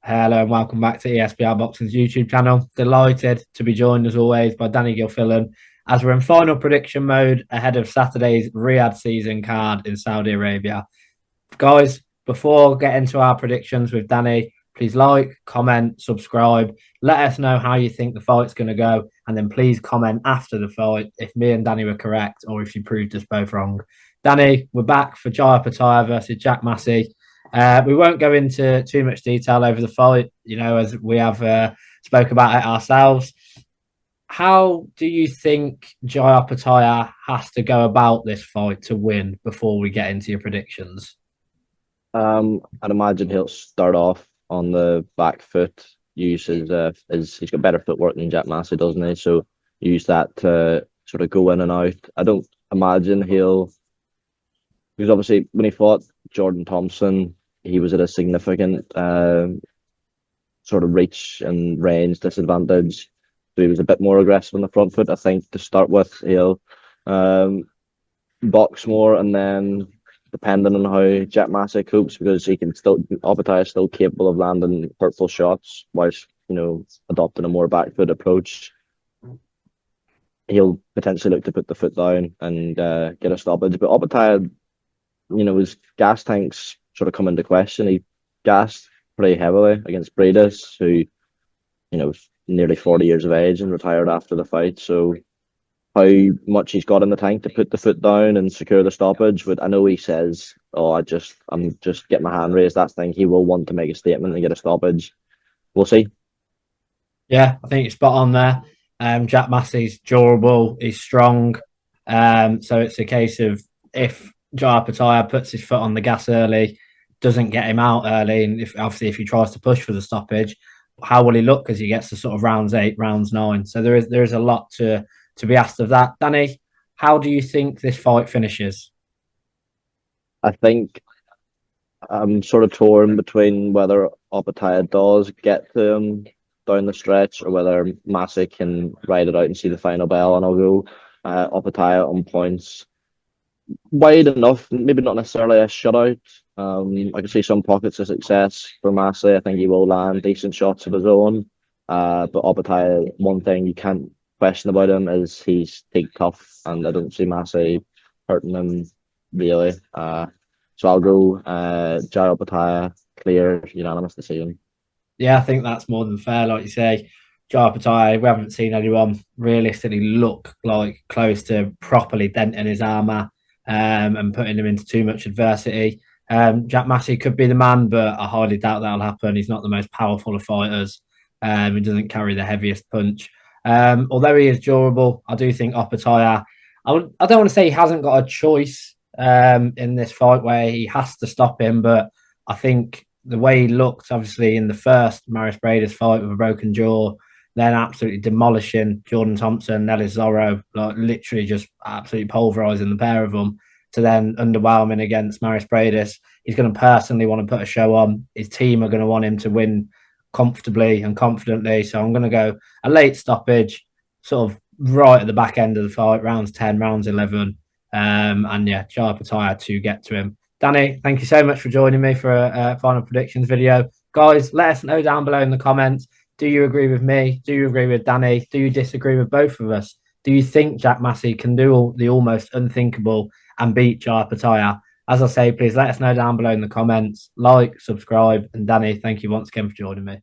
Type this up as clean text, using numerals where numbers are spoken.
Hello and welcome back to ESBR Boxing's YouTube channel. Delighted to be joined as always by Danny Gilfillan as we're in final prediction mode ahead of Saturday's Riyadh season card in Saudi Arabia. Guys, before getting to our predictions with Danny, please like, comment, subscribe. Let us know how you think the fight's going to go. And then please comment after the fight if me and Danny were correct or if you proved us both wrong. Danny, we're back for Jai Opetaia versus Jack Massey. We won't go into too much detail over the fight, as we have spoke about it ourselves. How do you think Jai Opetaia has to go about this fight to win before we get into your predictions? I'd imagine he'll start off on the back foot. Use he's got better footwork than Jack Massey, doesn't he? So use that to sort of go in and out. I don't imagine because obviously when he fought Jordan Thompson, he was at a significant sort of reach and range disadvantage. So he was a bit more aggressive on the front foot. I think to start with, he'll box more, and then depending on how Jack Massey copes, because Opetaia is still capable of landing hurtful shots whilst adopting a more back foot approach. He'll potentially look to put the foot down and get a stoppage. But Opetaia, his gas tanks sort of come into question. He gassed pretty heavily against Breedis, who, nearly 40 years of age and retired after the fight. So how much he's got in the tank to put the foot down and secure the stoppage. But I know he says, I'm just getting my hand raised. That's the thing. He will want to make a statement and get a stoppage. We'll see. Yeah, I think you're spot on there. Jack Massey's durable, he's strong. So it's a case of if Jai Opetaia puts his foot on the gas early, doesn't get him out early, and if he tries to push for the stoppage, how will he look as he gets to sort of rounds 8, rounds 9? So there is a lot to be asked of that. Danny, how do you think this fight finishes? I think I'm sort of torn between whether Opetaia does get to him down the stretch or whether Massey can ride it out and see the final bell, and I'll go Opetaia on points. Wide enough, maybe not necessarily a shutout. I can see some pockets of success for Massey. I think he will land decent shots of his own. But Opetaia, one thing you can't question about him is he's take tough, and I don't see Massey hurting him really. So I'll go Jai Opetaia, clear, unanimous decision. Yeah, I think that's more than fair. Like you say, Jai Opetaia, we haven't seen anyone realistically look like close to properly denting his armour and putting him into too much adversity. Jack Massey could be the man, but I highly doubt that'll happen. He's not the most powerful of fighters. He doesn't carry the heaviest punch. Although he is durable, I do think Opetaia, I don't want to say he hasn't got a choice in this fight where he has to stop him, but I think the way he looked, obviously, in the first Maurice Breedis fight with a broken jaw, then absolutely demolishing Jordan Thompson, Nelly Zorro, like literally just absolutely pulverising the pair of them, to then underwhelming against Maurice Breidis. He's going to personally want to put a show on. His team are going to want him to win comfortably and confidently. So I'm going to go a late stoppage, sort of right at the back end of the fight, rounds 10, rounds 11. And yeah, Jai Opetaia to get to him. Danny, thank you so much for joining me for a final predictions video. Guys, let us know down below in the comments. Do you agree with me? Do you agree with Danny? Do you disagree with both of us? Do you think Jack Massey can do the almost unthinkable and beat Jai Opetaia? As I say, please let us know down below in the comments. Like, subscribe, and Danny, thank you once again for joining me.